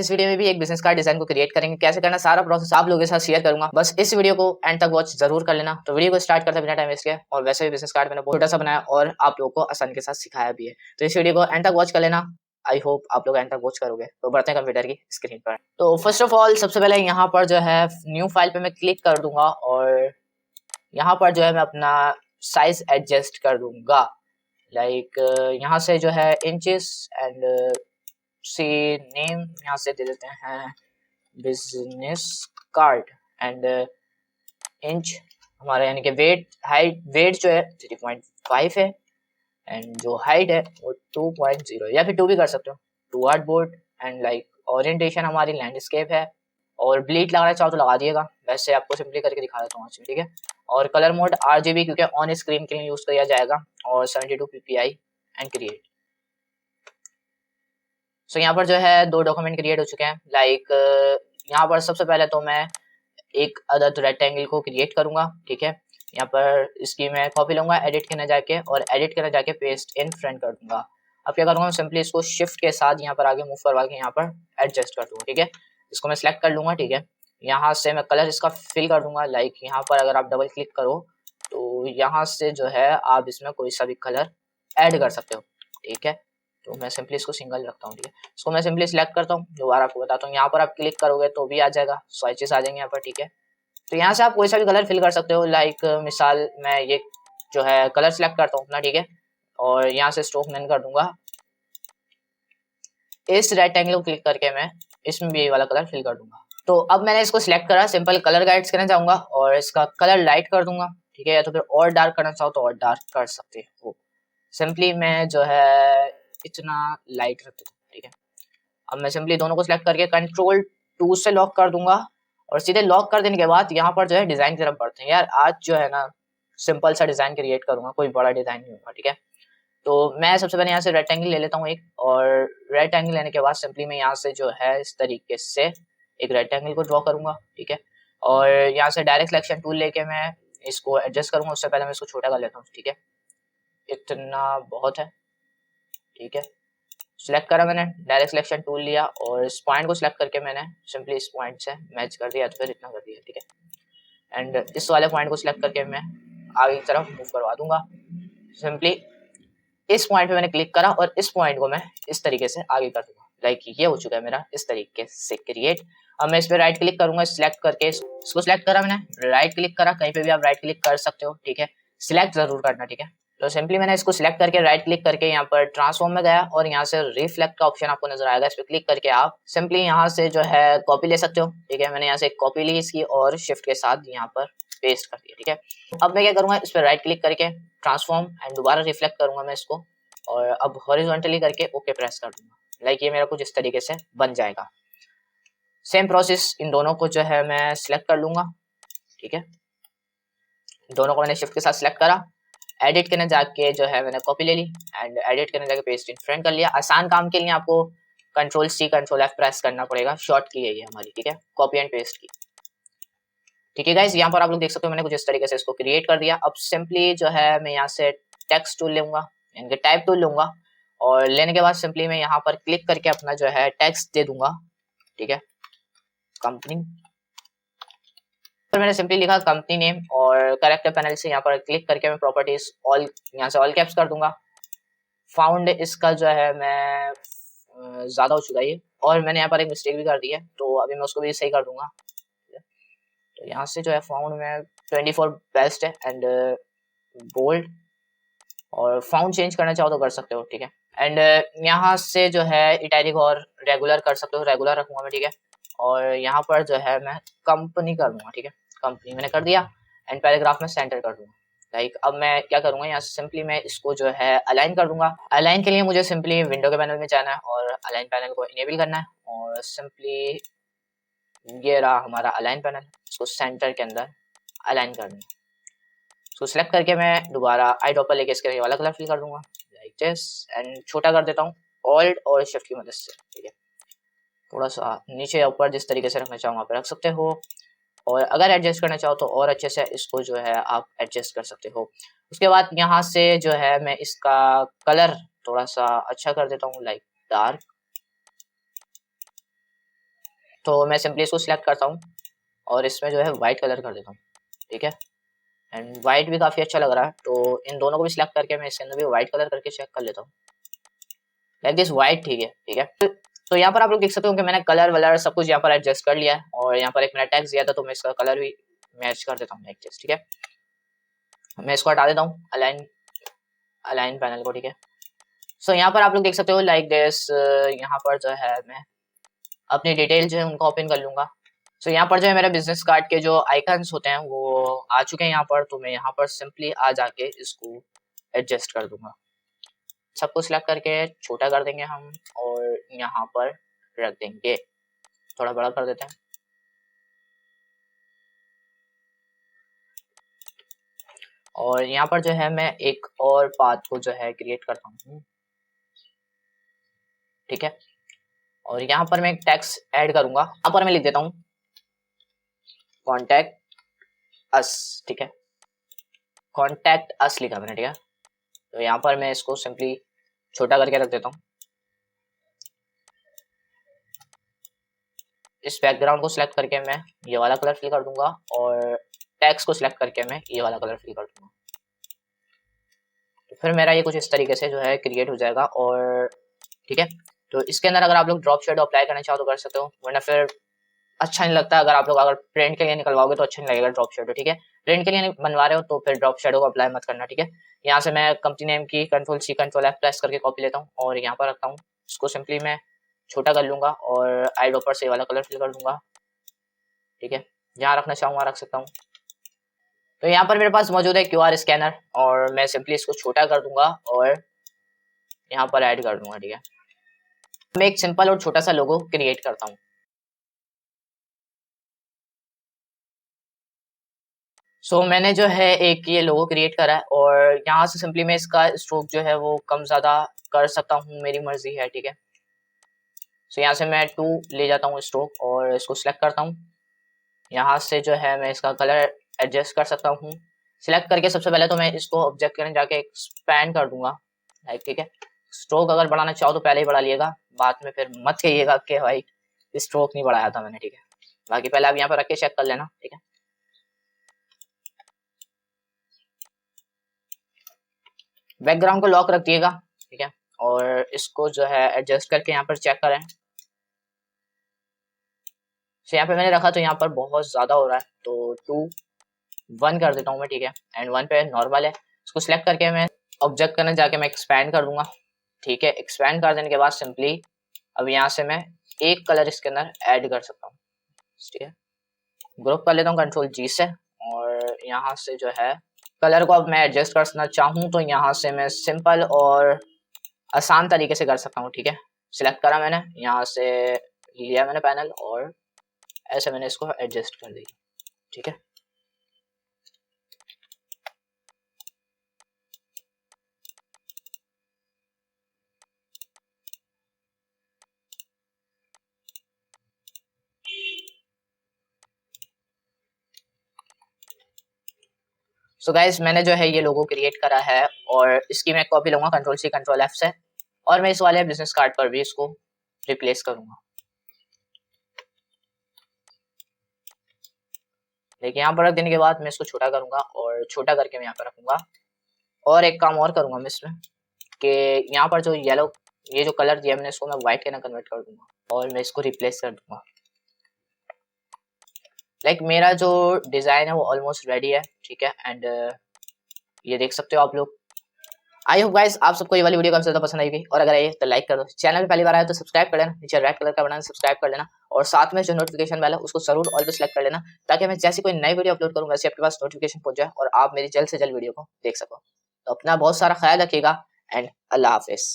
इस वीडियो में भी एक बिजनेस कार्ड डिजाइन को क्रिएट करेंगे, कैसे करना सारा प्रोसेस आप लोगों के साथ शेयर करूंगा। बस इस वीडियो को एंड तक वॉच जरूर कर लेना। तो वीडियो को स्टार्ट करते बिना टाइम वेस्ट किए, और वैसे भी बिजनेस कार्ड मैंने बहुत छोटा सा बनाया और आप लोगों को आसानी के साथ सिखाया भी है, तो इस वीडियो को एंड तक वॉच कर लेना। आई होप आप लोग एंड तक वॉच करोगे। तो बढ़ते हैं कंप्यूटर की स्क्रीन पर। तो फर्स्ट ऑफ ऑल सबसे पहले यहाँ पर जो है न्यू फाइल पे मैं क्लिक कर दूंगा और यहाँ पर जो है मैं अपना साइज एडजस्ट कर दूंगा। लाइक यहाँ से जो है इंचेस एंड सी नेम यहाँ से दे देते हैं बिजनेस कार्ड एंड इंच हमारा यानी कि वेट जो है 3.5 है एंड जो हाइट है वो 2.0 या फिर 2 भी कर सकते हो, 2 आर्टबोर्ड एंड लाइक ओरिएंटेशन हमारी लैंडस्केप है और ब्लीड लगाना चाहो तो लगा दिएगा, वैसे आपको सिंपली करके दिखा देता हूँ। ठीक है, और कलर मोड RGB क्योंकि ऑन स्क्रीन के लिए यूज किया जाएगा और 72 ppi एंड क्रिएट। सो यहाँ पर जो है 2 डॉक्यूमेंट क्रिएट हो चुके हैं। लाइक यहाँ पर सबसे पहले तो मैं एक अदर रेक्टेंगल को क्रिएट करूंगा। ठीक है, यहाँ पर इसकी मैं कॉपी लूंगा एडिट करने जाके और एडिट करने जाके पेस्ट इन फ्रंट कर दूंगा। अब क्या करूंगा, सिंपली इसको शिफ्ट के साथ यहाँ पर आगे मूव करवा के यहाँ पर एडजस्ट कर दूंगा। ठीक है, इसको मैं सिलेक्ट कर लूंगा। ठीक है, यहाँ से मैं कलर इसका फिल कर दूंगा। लाइक यहाँ पर अगर आप डबल क्लिक करो तो यहाँ से जो है आप इसमें कोई सा भी कलर ऐड कर सकते हो। ठीक है, तो मैं सिंपली इसको सिंगल रखता हूँ। ठीक है, इसको मैं सिंपली सिलेक्ट करता हूँ, दोबारा आपको बताता हूँ। यहाँ पर आप क्लिक करोगे तो भी आ जाएगा, स्विचेस आ जाएंगे यहाँ पर। ठीक है, तो यहाँ से आप कोई सा भी कलर फिल कर सकते हो। लाइक मिसाल मैं ये जो है कलर सिलेक्ट करता हूँ अपना। ठीक है, और यहाँ से स्ट्रोक मैन कर दूंगा। इस रेक्टेंगल को क्लिक करके मैं इसमें भी ये वाला कलर फिल कर दूंगा। तो अब मैंने इसको सिलेक्ट करा, सिंपल कलर गाइड्स करना चाहूंगा और इसका कलर लाइट कर दूंगा। ठीक है, या तो फिर और डार्क करना चाहो तो और डार्क कर सकते हो। सिंपली मैं जो है इतना लाइट रख दूंगा। ठीक है, अब मैं सिंपली दोनों को सिलेक्ट करके Ctrl+2 से लॉक कर दूंगा और सीधे लॉक कर देने के बाद यहाँ पर जो है डिजाइन की तरफ बढ़ते हैं। यार आज जो है ना सिंपल सा डिजाइन क्रिएट करूंगा, कोई बड़ा डिजाइन नहीं होगा। ठीक है, तो मैं सबसे पहले यहाँ से रेक्टेंगल ले लेता हूँ एक, और रेक्टेंगल लेने के बाद सिंपली मैं यहाँ से जो है इस तरीके से एक रेक्टेंगल को ड्रॉ करूंगा। ठीक है, और यहाँ से डायरेक्ट सिलेक्शन टूल लेके मैं इसको एडजस्ट करूंगा। उससे पहले मैं इसको छोटा कर लेता हूँ। ठीक है, इतना बहुत है। ठीक है, सिलेक्ट करा मैंने, डायरेक्ट सिलेक्शन टूल लिया और इस पॉइंट को सिलेक्ट करके मैंने सिंपली इस पॉइंट से मैच कर दिया, तो फिर इतना कर दिया। ठीक है, एंड इस वाले पॉइंट को सिलेक्ट करके मैं आगे की तरफ मूव करवा दूंगा। सिंपली इस पॉइंट पे मैंने क्लिक करा और इस पॉइंट को मैं इस तरीके से आगे कर दूंगा। लाइक ये हो चुका है मेरा इस तरीके से क्रिएट। अब मैं इस पे राइट क्लिक करूंगा, सिलेक्ट करके इसको सिलेक्ट करा मैंने, राइट क्लिक करा, कहीं पे भी आप राइट क्लिक कर सकते हो। ठीक है, सिलेक्ट जरूर करना। ठीक है, तो सिंपली मैंने इसको सिलेक्ट करके राइट क्लिक करके यहाँ पर ट्रांसफॉर्म में गया और यहाँ से रिफ्लेक्ट का ऑप्शन आपको नजर आएगा, इस पर क्लिक करके आप सिंपली यहाँ से जो है कॉपी ले सकते हो। ठीक है, मैंने यहाँ से एक कॉपी ली इसकी और शिफ्ट के साथ यहाँ पर पेस्ट कर दिया। ठीक है, अब मैं क्या करूंगा, इस पर राइट क्लिक करके ट्रांसफॉर्म एंड दोबारा रिफ्लेक्ट करूंगा मैं इसको, और अब हॉरिजॉन्टली करके ओके प्रेस कर दूंगा। लाइक ये मेरा कुछ इस तरीके से बन जाएगा। सेम प्रोसेस इन दोनों को जो है मैं सिलेक्ट कर लूंगा। ठीक है, दोनों को मैंने शिफ्ट के साथ सिलेक्ट करा, एडिट करने जाके जो है मैंने कॉपी ले ली एंड एडिट करने जाके पेस्ट इन फ्रंट कर लिया। आसान काम के लिए आपको Ctrl+C Ctrl+F प्रेस करना पड़ेगा, शॉर्ट की है ये हमारी। ठीक है, कॉपी एंड पेस्ट की। ठीक है गाइस, यहाँ पर आप लोग देख सकते हो मैंने कुछ इस तरीके से इसको क्रिएट कर दिया। अब सिंपली जो है मैं यहाँ से टेक्स्ट टूल लूंगा, इनके टाइप टूल लूंगा और लेने के बाद सिंपली मैं यहाँ पर क्लिक करके अपना जो है टेक्स्ट दे दूंगा। ठीक है, कंपनी, मैंने सिंपली लिखा कंपनी नेम और कैरेक्टर पैनल से यहाँ पर क्लिक करके मैं प्रॉपर्टीज ऑल यहाँ से ऑल कैप्स कर दूंगा। फाउंड इसका जो है मैं ज्यादा हो चुका है ये, और मैंने यहाँ पर एक मिस्टेक भी कर दी है, तो अभी मैं उसको भी सही कर दूंगा। तो यहाँ से जो है फाउंड में 24 बेस्ट है एंड बोल्ड, और फाउंड चेंज करना चाहो तो कर सकते हो। ठीक है, एंड यहाँ से जो है इटैलिक और रेगुलर कर सकते हो, रेगुलर रखूंगा मैं। ठीक है, और यहाँ पर जो है मैं कंपनी कर दूंगा। ठीक है, कंपनी मैंने कर दिया एंड पैराग्राफ में सेंटर कर दूंगा। लाइक अब मैं क्या करूंगा, यहाँ से सिंपली मैं इसको जो है अलाइन कर दूंगा। अलाइन के लिए मुझे सिंपली विंडो के पैनल में जाना है और अलाइन पैनल को इनेबल करना है, और सिंपली ये रहा हमारा अलाइन पैनल, इसको सेंटर के अंदर अलाइन कर दूंगा। इसको सिलेक्ट करके मैं दोबारा आई ड्रॉपर लेके इसके वाला कलर फिल कर दूंगा लाइक दिस एंड छोटा कर देता हूँ ऑल्ट और शिफ्ट की मदद से। ठीक है, थोड़ा सा नीचे या ऊपर जिस तरीके से रखना चाहो वहाँ पे रख सकते हो, और अगर एडजस्ट करना चाहो तो और अच्छे से इसको जो है आप एडजस्ट कर सकते हो। उसके बाद यहाँ से जो है मैं इसका कलर थोड़ा सा अच्छा कर देता हूँ, लाइक डार्क। तो मैं सिंपली इसको सिलेक्ट करता हूँ और इसमें जो है वाइट कलर कर देता हूँ, ठीक है। एंड वाइट भी काफ़ी अच्छा लग रहा है, तो इन दोनों को भी सिलेक्ट करके मैं इसके अंदर भी वाइट कलर करके चेक कर लेता हूँ, लाइक दिस वाइट, ठीक है, ठीक है। तो यहाँ पर आप लोग देख सकते हो कि मैंने कलर वलर सब कुछ यहाँ पर एडजस्ट कर लिया है और यहाँ पर एक मैंने टैक्स दिया था तो मैं इसका कलर भी मैच कर देता हूँ एडजस्ट, ठीक है। मैं इसको हटा देता हूँ अलाइन पैनल को, ठीक है। सो यहाँ पर आप लोग देख सकते हो लाइक दिस, यहाँ पर जो है मैं अपनी डिटेल जो है उनको ओपन कर लूंगा। सो यहाँ पर जो है मेरे बिजनेस कार्ड के जो आइकन्स होते हैं वो आ चुके हैं यहाँ पर, तो मैं यहाँ पर सिंपली आ जाके इसको एडजस्ट कर दूंगा। सबको सिलेक्ट करके छोटा कर देंगे हम और यहाँ पर रख देंगे, थोड़ा बड़ा कर देते हैं। और यहाँ पर जो है मैं एक और पाथ को जो है क्रिएट करता हूँ, ठीक है। और यहाँ पर मैं एक टेक्स्ट ऐड करूंगा, यहाँ पर मैं लिख देता हूँ कॉन्टैक्ट अस, ठीक है, कॉन्टैक्ट अस लिखा मैंने, ठीक है। तो यहाँ पर मैं इसको सिंपली छोटा करके रख देता हूँ। इस बैकग्राउंड को सिलेक्ट करके मैं ये वाला कलर फिल कर दूंगा और टेक्स्ट को सिलेक्ट करके मैं ये वाला कलर फिल कर दूंगा। तो फिर मेरा ये कुछ इस तरीके से जो है क्रिएट हो जाएगा और ठीक है। तो इसके अंदर अगर आप लोग ड्रॉप शेडो अप्लाई करना चाहो तो कर सकते हो, वरना फिर अच्छा नहीं लगता। अगर आप लोग अगर प्रिंट के लिए निकलवाओगे तो अच्छा नहीं लगेगा ड्रॉप शेडो, ठीक है। प्रिंट के लिए बनवा रहे हो तो फिर ड्रॉप शेडो को अप्लाई मत करना, ठीक है। यहाँ से मैं कंपनी नेम की Ctrl+C Ctrl+F प्रेस करके कॉपी लेता हूँ और यहाँ पर रखता हूँ। इसको सिंपली मैं छोटा कर लूंगा और आई ड्रॉपर से वाला कलर फिल कर दूंगा, ठीक है। जहाँ रखना चाहूँ वहाँ रख सकता हूँ। तो यहाँ पर मेरे पास मौजूद है QR स्कैनर और मैं सिंपली इसको छोटा कर दूंगा और यहाँ पर ऐड कर दूंगा, ठीक है। मैं एक सिंपल और छोटा सा लोगो क्रिएट करता हूँ। सो मैंने जो है एक ये लोगो क्रिएट करा है और यहाँ से सिंपली मैं इसका स्ट्रोक जो है वो कम ज़्यादा कर सकता हूँ, मेरी मर्जी है, ठीक है। सो यहाँ से मैं 2 ले जाता हूँ स्ट्रोक और इसको सिलेक्ट करता हूँ। यहाँ से जो है मैं इसका कलर एडजस्ट कर सकता हूँ। सिलेक्ट करके सबसे पहले तो मैं इसको ऑब्जेक्ट करने जाके एक्सपैंड कर दूंगा, ठीक है। स्ट्रोक अगर बढ़ाना चाहो तो पहले ही बढ़ा लिएगा, बाद में फिर मत कहिएगा कि भाई स्ट्रोक नहीं बढ़ाया था मैंने, ठीक है। बाकी पहले आप यहाँ पर रख के चेक कर लेना, ठीक है। बैकग्राउंड को लॉक रख दिएगा, ठीक है। और इसको जो है एडजस्ट करके यहाँ पर चेक करें। तो यहाँ पे मैंने रखा तो यहाँ पर बहुत ज्यादा हो रहा है तो 2 1 कर देता हूँ मैं, ठीक है। एंड 1 पे नॉर्मल है। इसको सिलेक्ट करके मैं ऑब्जेक्ट करने जाके मैं एक्सपैंड कर दूंगा, ठीक है। एक्सपैंड कर देने के बाद सिंपली अब यहाँ से मैं एक कलर इसके अंदर ऐड कर सकता हूँ, ठीक है। ग्रुप कर लेता हूँ Ctrl+G से और यहाँ से जो है कलर को अब मैं एडजस्ट करना चाहूँ तो यहाँ से मैं सिंपल और आसान तरीके से कर सकता हूँ, ठीक है। सिलेक्ट करा मैंने, यहाँ से लिया मैंने पैनल और ऐसे मैंने इसको एडजस्ट कर दिया, ठीक है। सो गाइज मैंने जो है ये लोगो क्रिएट करा है और इसकी मैं कॉपी लूंगा Ctrl+C Ctrl+F से और मैं इस वाले बिजनेस कार्ड पर भी इसको रिप्लेस करूंगा। देखिए यहाँ पर रख देने के बाद मैं इसको छोटा करूंगा और छोटा करके मैं यहाँ पर रखूंगा। और एक काम और करूंगा मैं इसमें कि यहाँ पर जो येलो ये जो कलर दिया मैंने इसको मैं व्हाइट के ना कन्वर्ट कर दूंगा और मैं इसको रिप्लेस कर दूंगा। लाइक मेरा जो डिजाइन है वो ऑलमोस्ट रेडी है, ठीक है। एंड ये देख सकते हो आप लोग। आई होप गाइस आप सबको ये वाली वीडियो काफी ज्यादा पसंद आई और अगर आए तो लाइक कर दो। चैनल पे पहली बार आया तो सब्सक्राइब कर लेना, नीचे रेड कलर का बटन सब्सक्राइब कर लेना और साथ में जो नोटिफिकेशन बेल है उसको जरूर ऑल पे सेलेक्ट कर लेना ताकि मैं जैसी कोई नई वीडियो अपलोड करूँ वैसे आपके पास नोटिफिकेशन पहुंच जाए और आप मेरी जल्द से जल्द वीडियो को देख सको। तो अपना बहुत सारा ख्याल रखिएगा एंड अल्लाह हाफिज।